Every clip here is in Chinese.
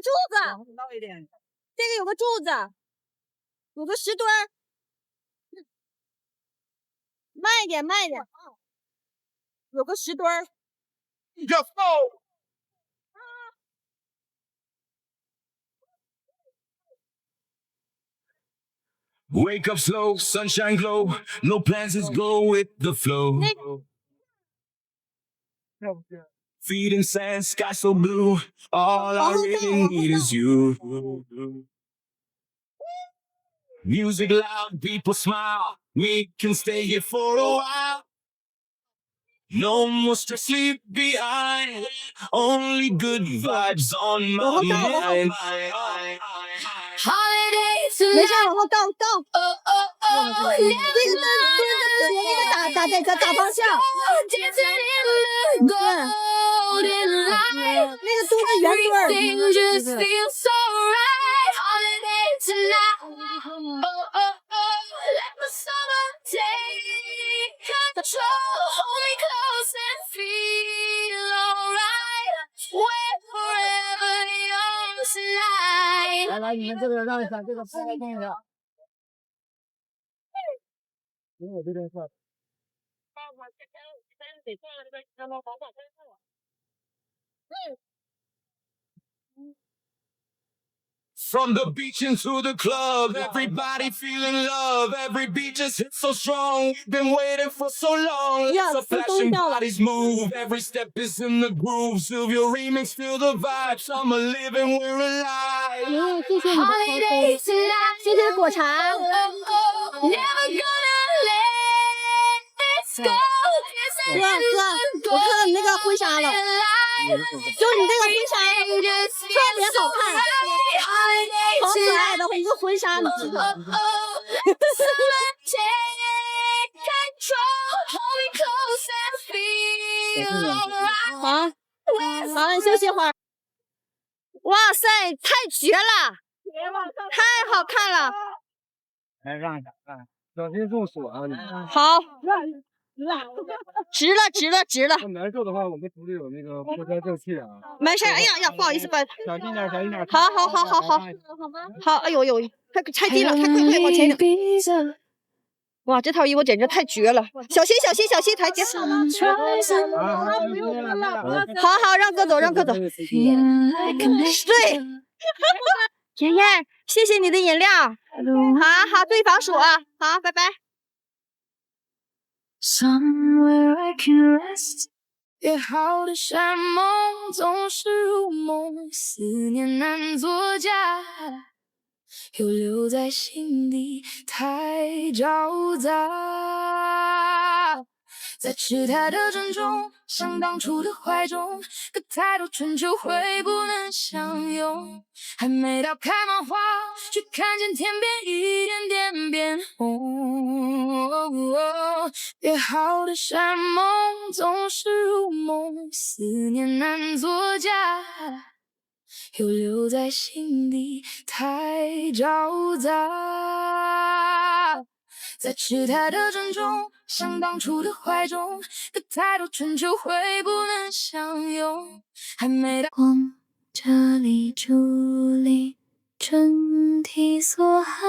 柱子，高一点。这个有个柱子，有个石墩儿。慢一点，慢一点。有个石墩儿。Wake up slow, sunshine glow. No plans, just go with the flow. Feet in sand, sky so blue. All I really need is you. Music loud, people smile. We can stay here for a while. No more stress, leave behind. Only good vibes on my mind. Holiday 没 tonight. 事，往后倒。 Oh, oh, oh. 这个打方向。 Dancing in the golden light. 那个都是圆墩儿。 Everything just feels so right. Holiday tonight. Oh, oh, oh. Let the summer take control. Hold me close and feel alright. We're forever young tonight. 来，你们这个让一下，这个拍开动一下。我这边是。From the beach into the club, everybody feeling love. Every beat just hits so strong. We've been waiting for so long. Yeah, Lots of flashing bodies move. Every step is in the groove. Sylvia remix, feel the vibe. Summer living, we're alive. 谢谢你的咖啡， Holiday tonight. 谢谢果茶。 Oh, oh, never gonna let it go. 哥，我看到你那个婚纱了，就你那个婚纱特别好看，好可爱的一个婚纱，你知道吗？好，你休息会儿。哇塞，太绝了，太好看了。来让一下，小心中暑啊！你好，直了。难受的话，我们组里有那个破开正气啊。没事，哎呀，不好意思，小心点。好，好，哎呦，太低了，太快，往前一点。哇，这套衣服简直太绝了！小心，台阶。好，让哥走。对，妍妍，谢谢你的饮料。好，注意防暑啊！好，拜拜。 Somewhere I can rest， 约好的山盟总是如梦，思念难作假，又留在心底太嘈杂。在吃它的珍重，像当初的怀中，可太多春秋会不能相拥。还没到开满花，却看见天边一点点变红。约好的山盟总是如梦，思念难作假，又留在心底太嘈杂。在吃它的珍重，像当初的怀中，可太多春秋会不能相拥。还没到光这里伫立，春啼梭哈。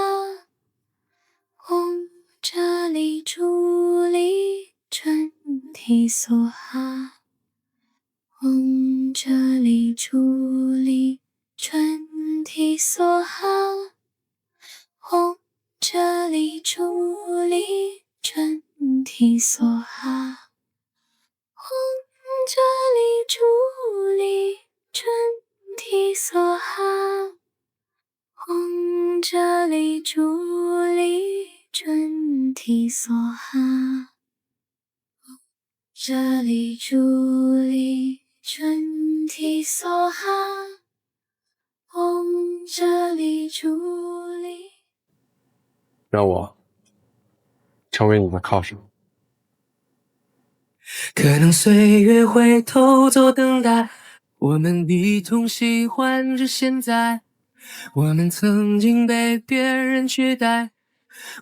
光这里伫立，春啼梭哈。光这里伫立，春啼梭哈。光这里伫立，春啼梭哈。光这里伫立，春啼梭哈。光这里伫立，春啼梭哈。这里伫立，春啼梭哈。光这里伫立。让我成为你的靠山。可能岁月会偷走等待，我们一同喜欢着现在。我们曾经被别人取代，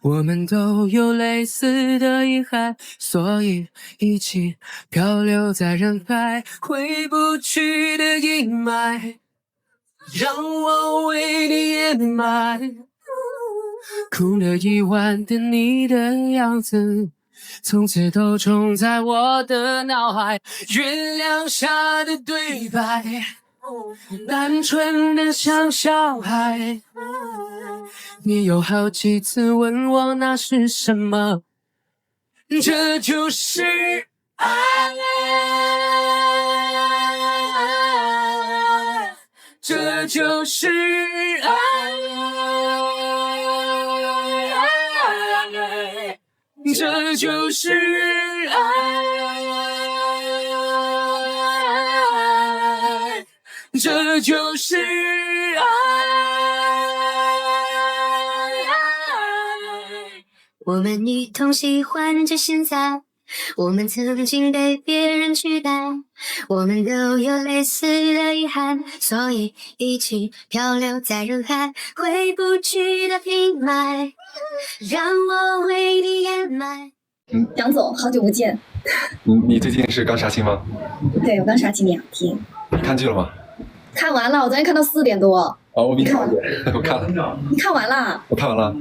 我们都有类似的遗憾，所以一起漂流在人海，回不去的阴霾。让我为你掩埋。哭了一晚的你的样子，从此都种在我的脑海。月亮下的对白，单纯的像小孩。你有好几次问我那是什么，这就是爱，这就是爱，这就是爱，这就是爱。我们一同喜欢着现在，我们曾经被别人取代，我们都有类似的遗憾，所以一起漂流在人海，回不去的阴霾，让我为你掩埋。杨总，好久不见。你最近是刚杀青吗？对，我刚杀青2天。你看剧了吗？看完了，我昨天看到4点多。哦，我比你早一点，我看了。你看完了？我看完了。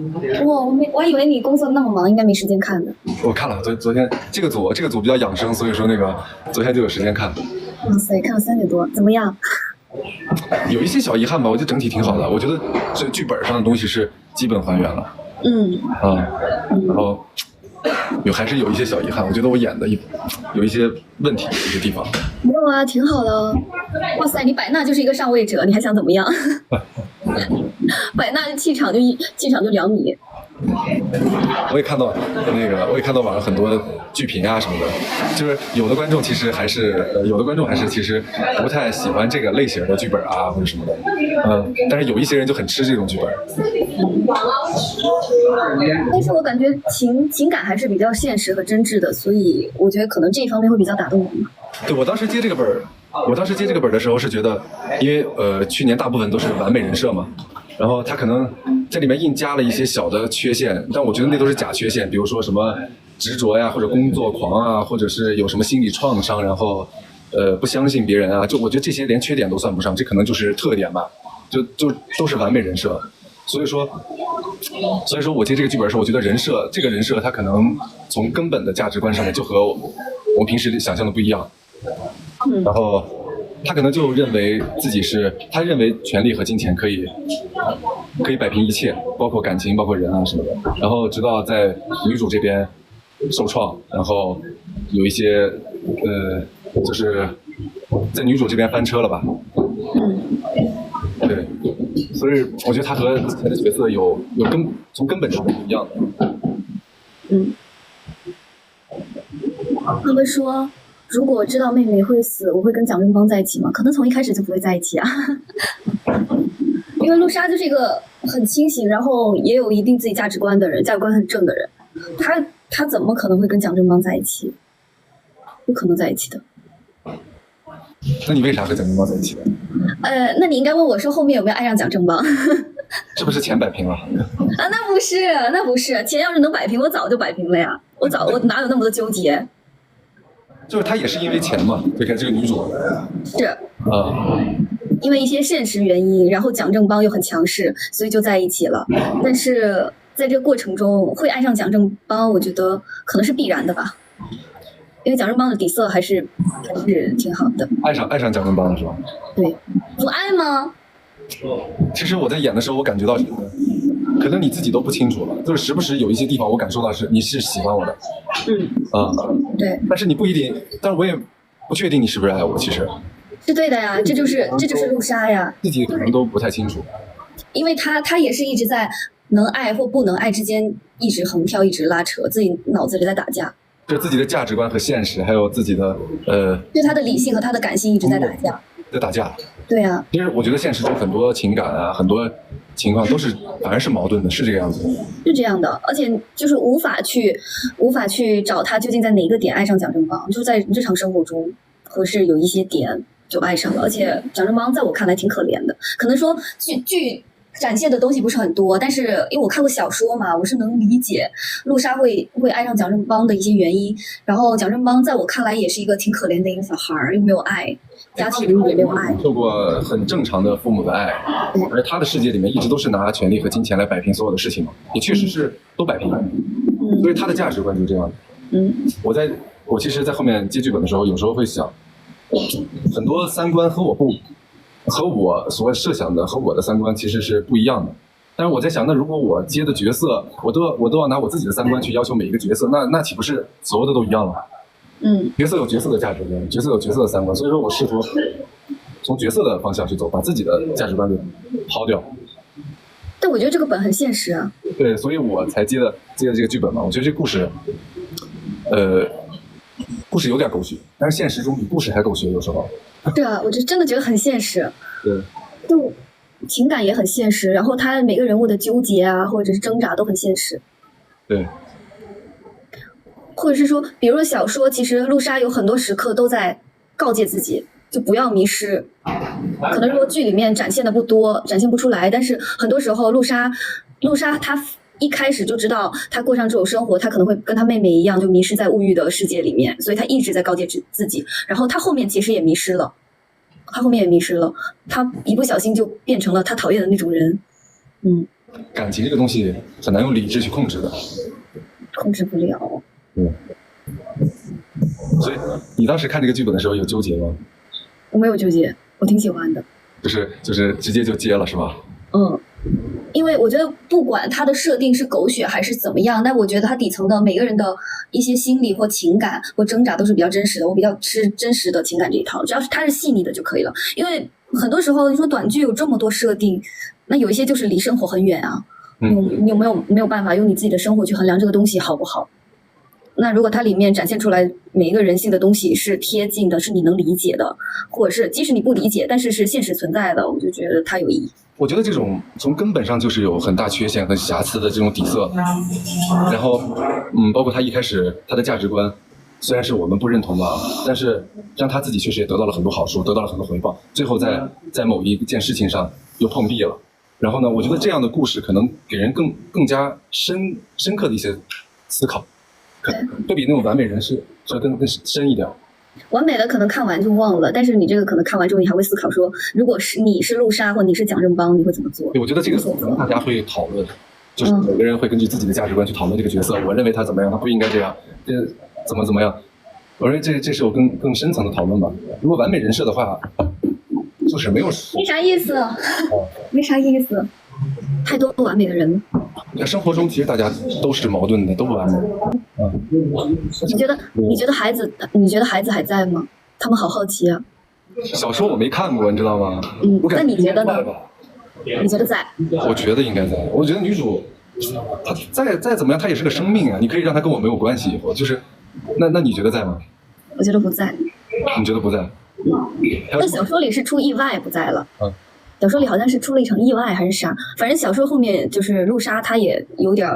我以为你工作那么忙，应该没时间看的。我看了，昨天这个组比较养生，所以说那个昨天就有时间看。哇塞，看到3点多，怎么样？有一些小遗憾吧，我觉得整体挺好的。我觉得这剧本上的东西是基本还原了。然后还是有一些小遗憾，我觉得我演的有一些问题，有些地方。没有啊，挺好的。哇塞，你百纳就是一个上位者，你还想怎么样？百纳的气场就2米。我也看到网上很多剧评啊什么的，就是有的观众其实不太喜欢这个类型的剧本啊或者什么的，但是有一些人就很吃这种剧本。但是我感觉情感还是比较现实和真挚的，所以我觉得可能这一方面会比较打动我们。对，我当时接这个本的时候是觉得，因为去年大部分都是完美人设嘛，然后他可能这里面硬加了一些小的缺陷，但我觉得那都是假缺陷，比如说什么执着呀，或者工作狂啊，或者是有什么心理创伤，然后不相信别人啊，就我觉得这些连缺点都算不上，这可能就是特点吧，就都是完美人设。所以说我接这个剧本的时候，我觉得这个人设他可能从根本的价值观上面就和我们平时想象的不一样，然后他可能就认为他认为权力和金钱可以摆平一切，包括感情，包括人啊什么的。然后直到在女主这边受创，然后有一些就是在女主这边翻车了吧。对，所以我觉得他和之前的角色从根本上不一样的。他们说，如果知道妹妹会死，我会跟蒋正邦在一起吗？可能从一开始就不会在一起啊。因为陆莎就是一个很清醒，然后也有一定自己价值观的人，价值观很正的人。他怎么可能会跟蒋正邦在一起？不可能在一起的。那你为啥和蒋正邦在一起的？那你应该问我说后面有没有爱上蒋正邦？是不是钱摆平了？啊，那不是，钱要是能摆平，我早就摆平了呀。我哪有那么多纠结？就是他也是因为钱嘛，对，看这个女主是因为一些现实原因，然后蒋正邦又很强势，所以就在一起了。但是在这个过程中会爱上蒋正邦，我觉得可能是必然的吧。因为蒋正邦的底色还是挺好的。爱上蒋正邦了是吧？对，不爱吗？其实我在演的时候，我感觉到可能你自己都不清楚了，就是时不时有一些地方我感受到你是喜欢我的。对。但是你不一定，但是我也不确定你是不是爱我，其实。是对的呀，这就是陆莎呀。自己可能都不太清楚。因为他也是一直在能爱或不能爱之间一直横跳，一直拉扯，自己脑子里在打架。就是自己的价值观和现实，还有自己的就他的理性和他的感性一直在打架。在打架。对啊。其实我觉得现实中很多情感啊，很多情况反而是矛盾的，是这个样子。是这样的，而且就是无法去找他究竟在哪一个点爱上蒋正邦，就在日常生活中，或是有一些点就爱上了。而且蒋正邦在我看来挺可怜的，可能说剧展现的东西不是很多，但是因为我看过小说嘛，我是能理解陆莎会爱上蒋正邦的一些原因。然后蒋正邦在我看来也是一个挺可怜的一个小孩，又没有爱，家庭也没有爱，受过很正常的父母的爱，而他的世界里面一直都是拿权力和金钱来摆平所有的事情嘛，也确实是都摆平了。所以他的价值观就是这样的。我其实，在后面接剧本的时候，有时候会想，很多三观和我所设想的和我的三观其实是不一样的。但是我在想，那如果我接的角色，我都要拿我自己的三观去要求每一个角色，那岂不是所有的都一样了？角色有角色的价值观，角色有角色的三观，所以说我试图从角色的方向去走，把自己的价值观给抛掉。但我觉得这个本很现实啊。对，所以我才接了这个剧本嘛。我觉得这故事，故事有点狗血，但是现实中比故事还狗血，有时候。对啊，我就真的觉得很现实。对，就情感也很现实，然后他每个人物的纠结啊，或者是挣扎都很现实。对。或者是说，比如说小说，其实陆莎有很多时刻都在告诫自己，就不要迷失。可能说剧里面展现的不多，展现不出来，但是很多时候陆莎她一开始就知道她过上这种生活，她可能会跟她妹妹一样，就迷失在物欲的世界里面，所以她一直在告诫自己。然后她后面其实也迷失了，她一不小心就变成了她讨厌的那种人。感情这个东西很难用理智去控制的，控制不了。所以你当时看这个剧本的时候有纠结吗？我没有纠结，我挺喜欢的。就是直接就接了是吧？因为我觉得不管它的设定是狗血还是怎么样，但我觉得它底层的每个人的一些心理或情感或挣扎都是比较真实的。我比较吃真实的情感这一套，只要是它是细腻的就可以了。因为很多时候你说短剧有这么多设定，那有一些就是离生活很远啊。你有没有办法用你自己的生活去衡量这个东西好不好？那如果它里面展现出来每一个人性的东西是贴近的，是你能理解的，或者是即使你不理解，但是是现实存在的，我就觉得它有意义。我觉得这种从根本上就是有很大缺陷和瑕疵的这种底色，然后包括他一开始他的价值观虽然是我们不认同的，但是让他自己确实也得到了很多好处，得到了很多回报，最后在某一件事情上又碰壁了。然后呢，我觉得这样的故事可能给人更加深刻的一些思考，可能会比那种完美人士要更深一点。完美的可能看完就忘了，但是你这个可能看完之后，你还会思考说，如果是你是陆莎或你是蒋正邦，你会怎么做？我觉得这个可能大家会讨论，就是每个人会根据自己的价值观去讨论这个角色。我认为他怎么样，他不应该这样，怎么样？我认为这是有更深层的讨论吧。如果完美人设的话，就是没有没啥意思，没啥意思，太多不完美的人。在生活中，其实大家都是矛盾的，都不完美。你觉得孩子还在吗？他们好好奇啊。小说我没看过，你知道吗？那你觉得呢？你觉得在？我觉得应该在。我觉得女主她再怎么样，她也是个生命啊，你可以让她跟我没有关系。以后就是，那你觉得在吗？我觉得不在。你觉得不在？那小说里是出意外不在了。小说里好像是出了一场意外还是啥，反正小说后面就是陆莎她也有点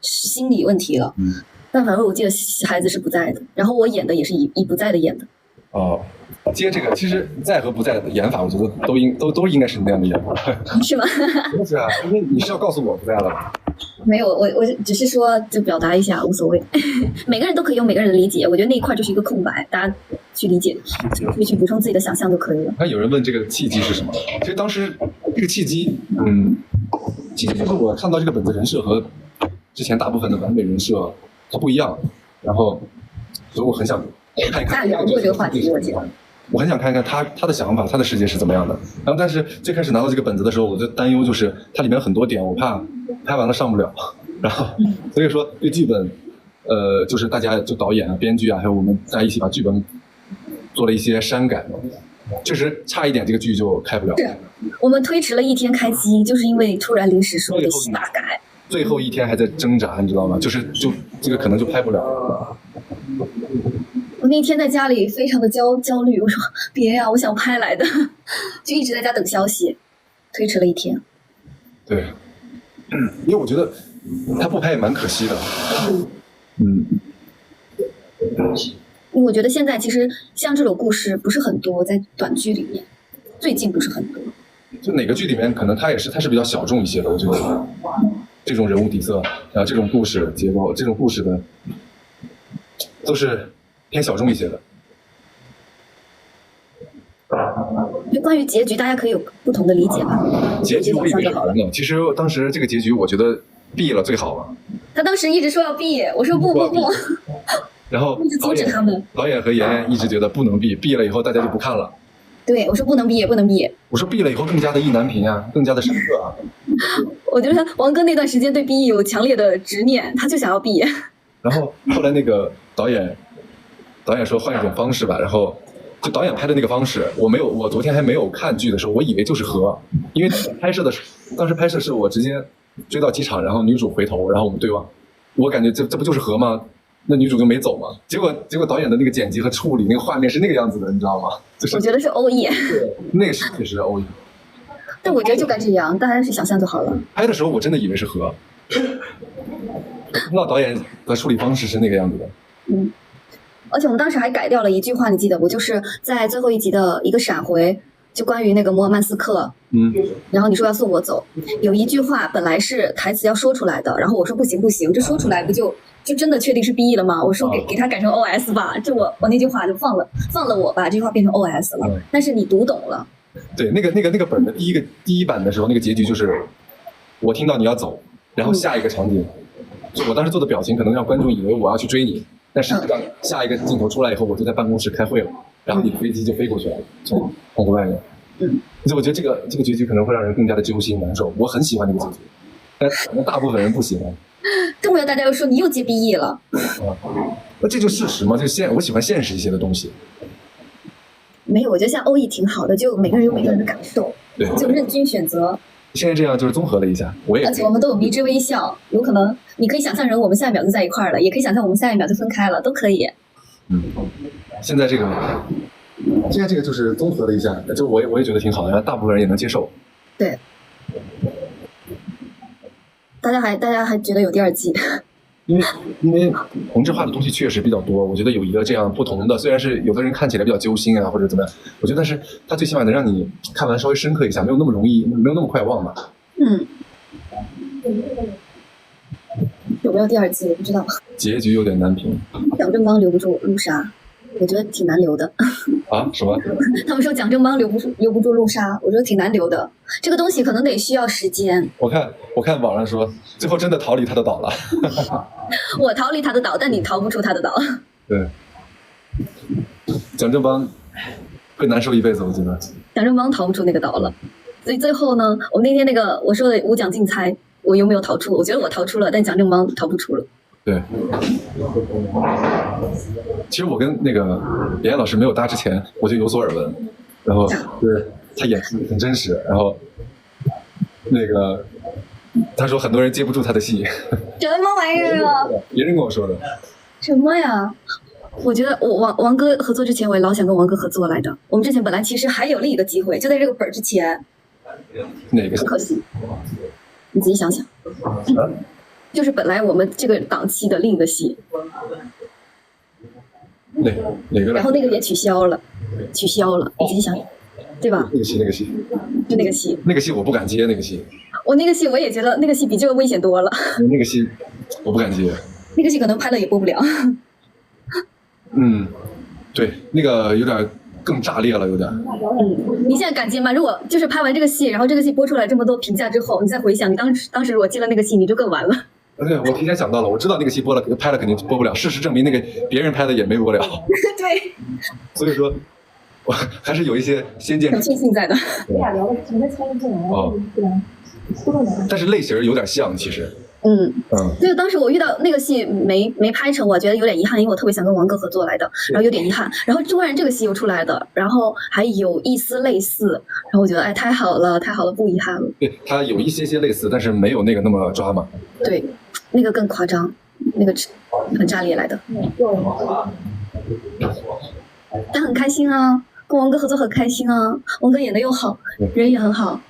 心理问题了。但反正我记得孩子是不在的，然后我演的也是以不在的演的。接这个其实在和不在的演法，我觉得都应该是那样的演法。是吗？是啊，因为你是要告诉我不在了吧？没有，我只是说就表达一下，无所谓。每个人都可以用每个人的理解，我觉得那一块就是一个空白，大家去理解，去补充自己的想象就可以了。有人问这个契机是什么？其实当时这个契机就是我看到这个本子人设和之前大部分的完美人设它不一样，然后所以我很想看一看。大聊过这个话题，我记得。我很想看一看他的想法，他的世界是怎么样的。然后，但是最开始拿到这个本子的时候，我的担忧就是它里面很多点，我怕拍完了上不了。然后，所以说对剧本，就是大家就导演啊、编剧啊，还有我们大家一起把剧本做了一些删改。确实差一点，这个剧就开不了。是我们推迟了1天开机，就是因为突然临时说得大改。最后1天还在挣扎，你知道吗？就这个可能就拍不了。我那天在家里非常的焦虑，我说别呀，我想拍来的，就一直在家等消息，推迟了1天。对，因为我觉得他不拍也蛮可惜的。因为我觉得现在其实像这种故事不是很多，在短剧里面，最近不是很多。就哪个剧里面可能他是比较小众一些的，我觉得这种人物底色，然后这种故事结构，这种故事的都是偏小众一些的。就关于结局，大家可以有不同的理解吧。结局我以为是好了，其实当时这个结局我觉得毙了最好了。他当时一直说要毙，我说不。然后一直阻止他们。导演和妍妍一直觉得不能毙，毙了以后大家就不看了。对，我说不能毙，不能毙。我说毙了以后更加的意难平啊，更加的深刻啊。我觉得王哥那段时间对毕业有强烈的执念，他就想要毕业。然后后来那个导演说换一种方式吧，然后就导演拍的那个方式，我昨天还没有看剧的时候，我以为就是和，因为当时拍摄是我直接追到机场，然后女主回头，然后我们对望，我感觉这不就是和吗？那女主就没走嘛，结果导演的那个剪辑和处理那个画面是那个样子的，你知道吗？就是我觉得是欧耶，对，那是确实欧耶。但我觉得就该这样，大家去想象就好了。拍的时候我真的以为是和，我不知道导演的处理方式是那个样子的。而且我们当时还改掉了一句话，你记得不？就是在最后一集的一个闪回，就关于那个摩尔曼斯克。然后你说要送我走，有一句话本来是台词要说出来的，然后我说不行，这说出来不就真的确定是 BE 了吗？我说给他改成 OS 吧，就我那句话就放了我吧，这句话变成 OS 了。但是你读懂了。对，那个本的第一版的时候，那个结局就是我听到你要走，然后下一个场景，我当时做的表情可能让观众以为我要去追你，但实际上下一个镜头出来以后，我就在办公室开会了，然后你的飞机就飞过去了，从窗户外面。所以我觉得这个结局可能会让人更加的揪心难受。我很喜欢这个结局，但可能大部分人不喜欢。更没有大家又说你又接 BE 了。那这就事实嘛，我喜欢现实一些的东西。没有，我觉得像欧艺挺好的，就每个人有每个人的感受，对，就任君选择。现在这样就是综合了一下，而且我们都有迷之微笑，有可能你可以想象成我们下一秒就在一块儿了，也可以想象我们下一秒就分开了，都可以。现在这个就是综合了一下，就我也觉得挺好的，然后大部分人也能接受。对，大家还觉得有第二季。因为同质化的东西确实比较多，我觉得有一个这样不同的，虽然是有的人看起来比较揪心啊或者怎么样，我觉得但是它最起码能让你看完稍微深刻一下，没有那么容易，没有那么快忘吧。有没有第二季我不知道。结局有点难评。蒋正邦留不住陆莎，我觉得挺难留的。啊？什么？他们说蒋正邦留不住陆莎，我觉得挺难留的。这个东西可能得需要时间。我看网上说，最后真的逃离他的岛了。我逃离他的岛，但你逃不出他的岛。对。蒋正邦会难受一辈子，我觉得。蒋正邦逃不出那个岛了，所以最后呢，我那天那个我说的五蒋竞猜，我有没有逃出？我觉得我逃出了，但蒋正邦逃不出了。对。其实我跟那个妍妍老师没有搭之前，我就有所耳闻，然后就是他演戏很真实，然后那个他说很多人接不住他的戏。什么玩意儿啊？别人跟我说的。什么呀？我觉得我王哥合作之前，我也老想跟王哥合作来着。我们之前本来其实还有另一个机会，就在这个本之前。哪个？很可惜。你自己想想。就是本来我们这个档期的另一个戏。哪个？然后那个也取消了，你自己想想，对吧？那个戏，就那个戏。那个戏我不敢接，那个戏。我那个戏我也觉得那个戏比这个危险多了。那个戏我不敢接。那个戏可能拍了也播不了。对，那个有点更炸裂了，有点。你现在敢接吗？如果就是拍完这个戏，然后这个戏播出来这么多评价之后，你再回想你当时如果接了那个戏，你就更完了。对，我提前想到了，我知道那个戏拍了肯定播不了，事实证明那个别人拍的也没播了。对，所以说我还是有一些先见之明。有信心在的。你俩聊的什么参与进来但是类型有点像，其实。所以当时我遇到那个戏没拍成，我觉得有点遗憾，因为我特别想跟王哥合作来的，然后有点遗憾。然后突然这个戏又出来的，然后还有一丝类似，然后我觉得太好了，不遗憾了。对，它有一些类似，但是没有那个那么抓嘛。对，那个更夸张，那个很炸裂来的。但很开心啊，跟王哥合作很开心啊，王哥演的又好，人也很好，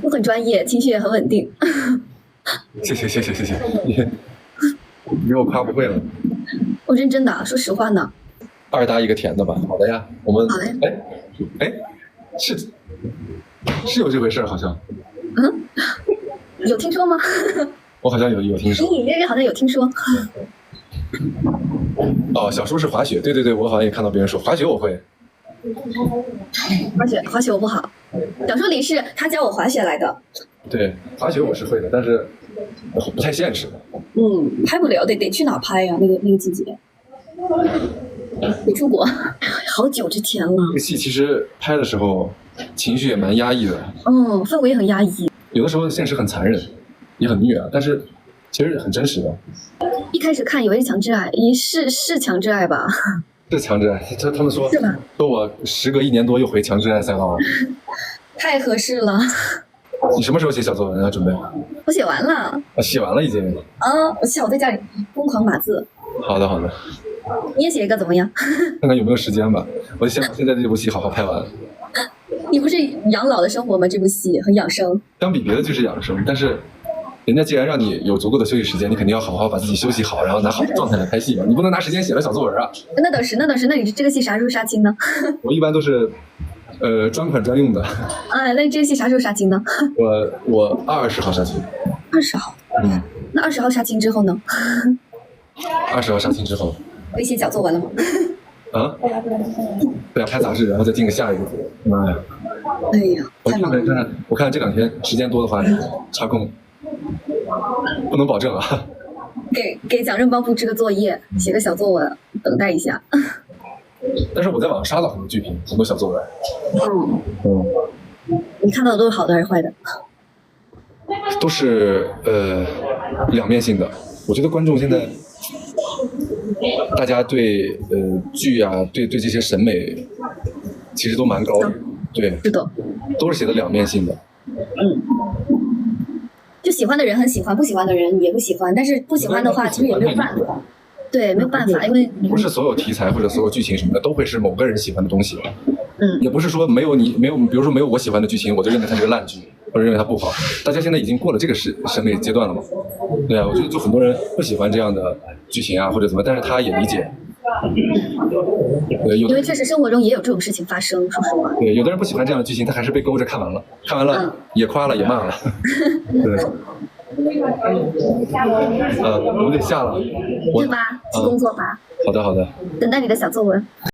又很专业，情绪也很稳定。谢谢，你给我夸不会了。我认真的，说实话呢。2搭一个甜的吧，好的呀，我们好嘞。是是有这回事儿，好像。有听说吗？我好像有听说。你隐约约好像有听说。哦，小时候是滑雪，对，我好像也看到别人说滑雪我会。滑雪我不好，小说里是他教我滑雪来的。对，滑雪我是会的，但是不太现实。拍不了，得去哪拍呀？那个季节，得出国，好久之前了。这个戏其实拍的时候情绪也蛮压抑的。氛围也很压抑。有的时候现实很残忍，也很虐啊，但是其实很真实的。一开始看以为是强制爱，是强制爱吧？是强制爱，他们说是吧？说我时隔1年多又回强制爱赛道了。太合适了。你什么时候写小作文啊？准备？我写完了。写完了已经。我下午在家里疯狂码字。好的。你也写一个怎么样？看看有没有时间吧。我先把现在这部戏好好拍完。你不是养老的生活吗？这部戏很养生。相比别的就是养生，但是人家既然让你有足够的休息时间，你肯定要好好把自己休息好，然后拿好的状态来拍戏嘛。你不能拿时间写了小作文啊。那倒是。那你这个戏啥时候杀青呢？我一般都是专款专用的。那你这个戏啥时候杀青呢？我20号杀青。20号。那20号杀青之后呢？20号杀青之后。可以写小作文了吗？对啊，拍杂志，然后再定个下一个。妈呀！哎呀，太忙了。我看这2天时间多的话，插空，不能保证啊。给蒋正邦布置个作业，写个小作文，等待一下。但是我在网上刷到很多剧评，很多小作文。你看到的都是好的还是坏的？都是两面性的。我觉得观众现在。大家对剧啊，对这些审美，其实都蛮高的。对，是的，都是写的两面性的。就喜欢的人很喜欢，不喜欢的人也不喜欢。但是不喜欢的话，其实也没有办法。对，没有办法，因为不是所有题材或者所有剧情什么的都会是某个人喜欢的东西。也不是说没有，比如说没有我喜欢的剧情，我就认为它是个烂剧，或者认为它不好。大家现在已经过了这个审美阶段了嘛？对啊，我觉得就很多人不喜欢这样的剧情啊，或者怎么，但是他也理解。因为确实生活中也有这种事情发生，说实话。对，有的人不喜欢这样的剧情，他还是被勾着看完了，也夸了也骂了。对。我们得下了。对吧？去工作吧。好的。等待你的小作文。